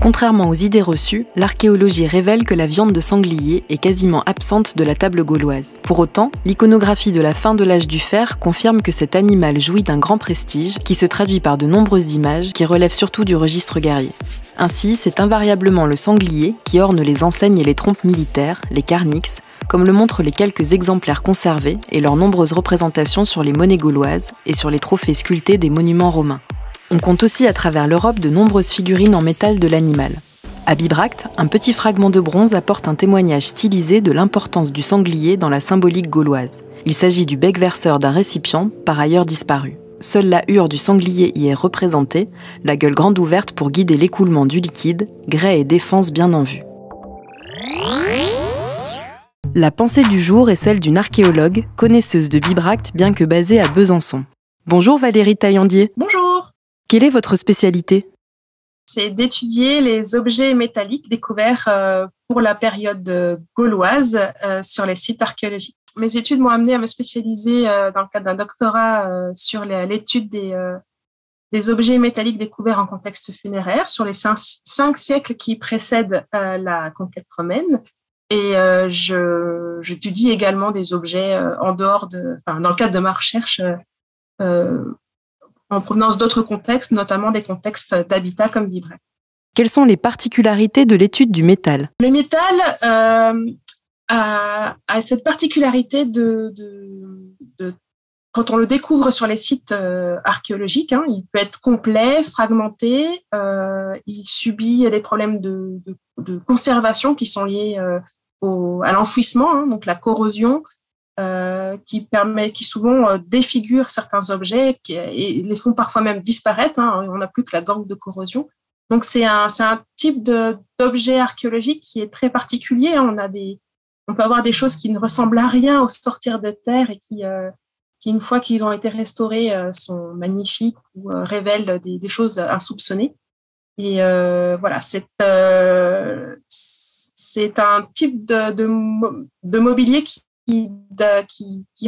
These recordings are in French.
Contrairement aux idées reçues, l'archéologie révèle que la viande de sanglier est quasiment absente de la table gauloise. Pour autant, l'iconographie de la fin de l'âge du fer confirme que cet animal jouit d'un grand prestige, qui se traduit par de nombreuses images qui relèvent surtout du registre guerrier. Ainsi, c'est invariablement le sanglier qui orne les enseignes et les trompes militaires, les carnix, comme le montrent les quelques exemplaires conservés et leurs nombreuses représentations sur les monnaies gauloises et sur les trophées sculptés des monuments romains. On compte aussi à travers l'Europe de nombreuses figurines en métal de l'animal. À Bibracte, un petit fragment de bronze apporte un témoignage stylisé de l'importance du sanglier dans la symbolique gauloise. Il s'agit du bec verseur d'un récipient, par ailleurs disparu. Seule la hure du sanglier y est représentée, la gueule grande ouverte pour guider l'écoulement du liquide, grès et défense bien en vue. La pensée du jour est celle d'une archéologue, connaisseuse de Bibracte bien que basée à Besançon. Bonjour Valérie Taillandier. Bonjour. Quelle est votre spécialité ? C'est d'étudier les objets métalliques découverts pour la période gauloise sur les sites archéologiques. Mes études m'ont amené à me spécialiser dans le cadre d'un doctorat sur l'étude des objets métalliques découverts en contexte funéraire sur les 5 siècles qui précèdent la conquête romaine. Et j'étudie également des objets dans le cadre de ma recherche en provenance d'autres contextes, notamment des contextes d'habitat comme Bibracte. Quelles sont les particularités de l'étude du métal ? Le métal a cette particularité de quand on le découvre sur les sites archéologiques, il peut être complet, fragmenté, il subit des problèmes de conservation qui sont liés à l'enfouissement, donc la corrosion, qui souvent défigure certains objets et les font parfois même disparaître. On n'a plus que la gangue de corrosion. Donc c'est un type d'objet archéologique qui est très particulier. On peut avoir des choses qui ne ressemblent à rien au sortir de terre et qui une fois qu'ils ont été restaurés, sont magnifiques ou révèlent des choses insoupçonnées. Et voilà, c'est un type de mobilier qui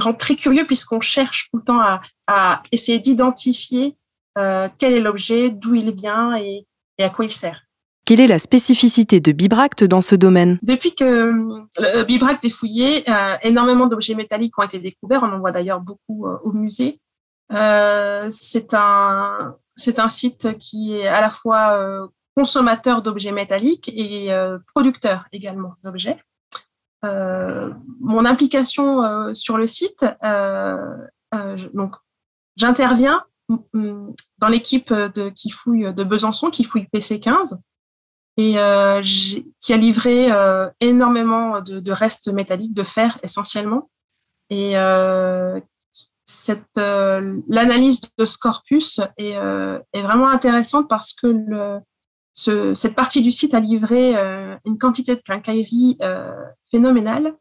rend très curieux puisqu'on cherche tout le temps à essayer d'identifier quel est l'objet, d'où il vient et à quoi il sert. Quelle est la spécificité de Bibracte dans ce domaine ? Depuis que le Bibracte est fouillé, énormément d'objets métalliques ont été découverts. On en voit d'ailleurs beaucoup au musée. C'est un site qui est à la fois consommateur d'objets métalliques et producteur également d'objets. Mon implication sur le site, donc j'interviens dans l'équipe qui fouille de Besançon, qui fouille PC15 et qui a livré énormément de restes métalliques, de fer essentiellement. Et l'analyse de ce corpus est vraiment intéressante parce que cette partie du site a livré une quantité de quincaillerie phénoménale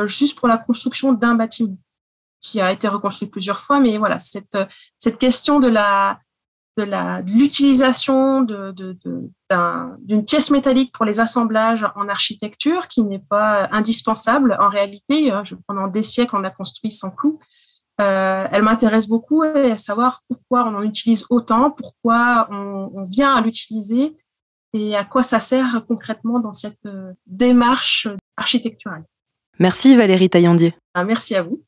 juste pour la construction d'un bâtiment qui a été reconstruit plusieurs fois. Mais voilà, cette question de l'utilisation d'une pièce métallique pour les assemblages en architecture qui n'est pas indispensable en réalité. Pendant des siècles, on a construit sans clous. Elle m'intéresse beaucoup et à savoir pourquoi on en utilise autant, pourquoi on vient à l'utiliser et à quoi ça sert concrètement dans cette démarche architecturale. Merci Valérie Taillandier. Merci à vous.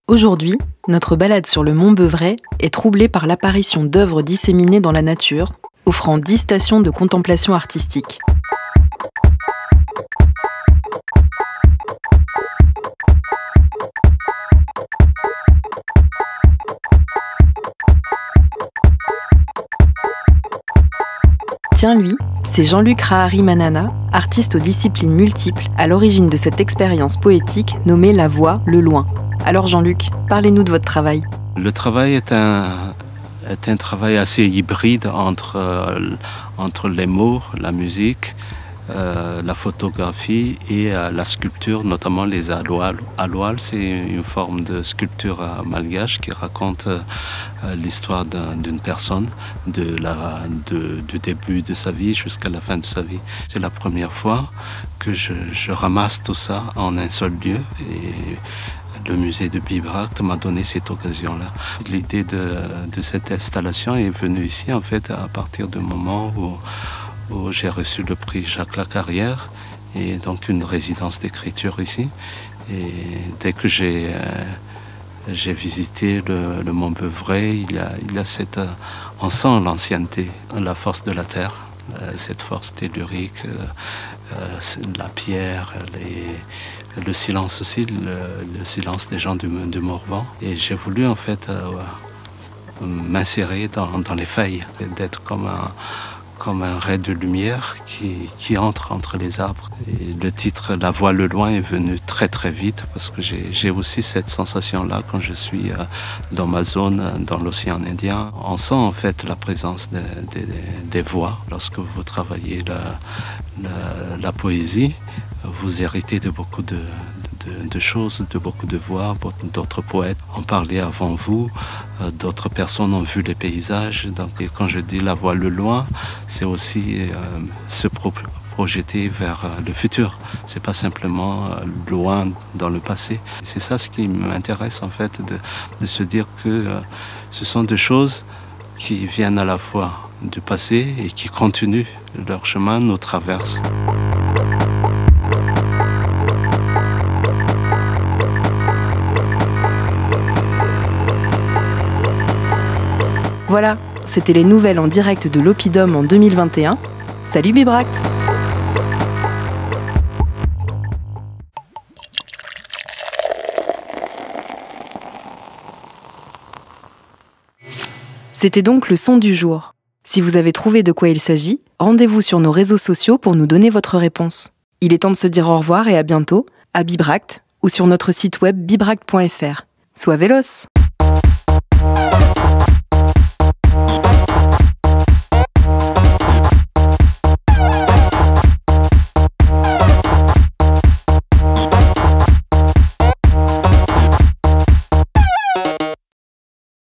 Aujourd'hui, notre balade sur le Mont Beuvray est troublée par l'apparition d'œuvres disséminées dans la nature, offrant 10 stations de contemplation artistique. Tiens lui, c'est Jean-Luc Rahari Manana, artiste aux disciplines multiples, à l'origine de cette expérience poétique nommée La Voix, le Loin. Alors Jean-Luc, parlez-nous de votre travail. Le travail est un travail assez hybride entre les mots, la musique, la photographie et la sculpture, notamment les aloal. Aloal, c'est une forme de sculpture malgache qui raconte l'histoire d'une personne du début de sa vie jusqu'à la fin de sa vie. C'est la première fois que je ramasse tout ça en un seul lieu et le musée de Bibracte m'a donné cette occasion-là. L'idée de cette installation est venue ici en fait à partir du moment où j'ai reçu le prix Jacques Lacarrière et donc une résidence d'écriture ici. Et dès que j'ai visité le Mont Beuvray, il y a cette, on sent l'ancienneté, la force de la terre, cette force tellurique, la pierre, le silence aussi, le silence des gens du Morvan. Et j'ai voulu en fait m'insérer dans les feuilles, d'être comme un ray de lumière qui entre les arbres. Et le titre « La voix le loin » est venu très très vite parce que j'ai aussi cette sensation-là quand je suis dans ma zone, dans l'océan Indien. On sent en fait la présence des voix. Lorsque vous travaillez la poésie, vous héritez de beaucoup de choses, de beaucoup de voix. D'autres poètes ont parlé avant vous, d'autres personnes ont vu les paysages. Donc, quand je dis la voix le loin, c'est aussi se projeter vers le futur. C'est pas simplement loin dans le passé. C'est ça ce qui m'intéresse en fait, de se dire que ce sont des choses qui viennent à la fois du passé et qui continuent leur chemin, nous traversent. Voilà, c'était les nouvelles en direct de l'Oppidum en 2021. Salut Bibracte! C'était donc le son du jour. Si vous avez trouvé de quoi il s'agit, rendez-vous sur nos réseaux sociaux pour nous donner votre réponse. Il est temps de se dire au revoir et à bientôt, à Bibracte ou sur notre site web bibracte.fr. Sois véloce!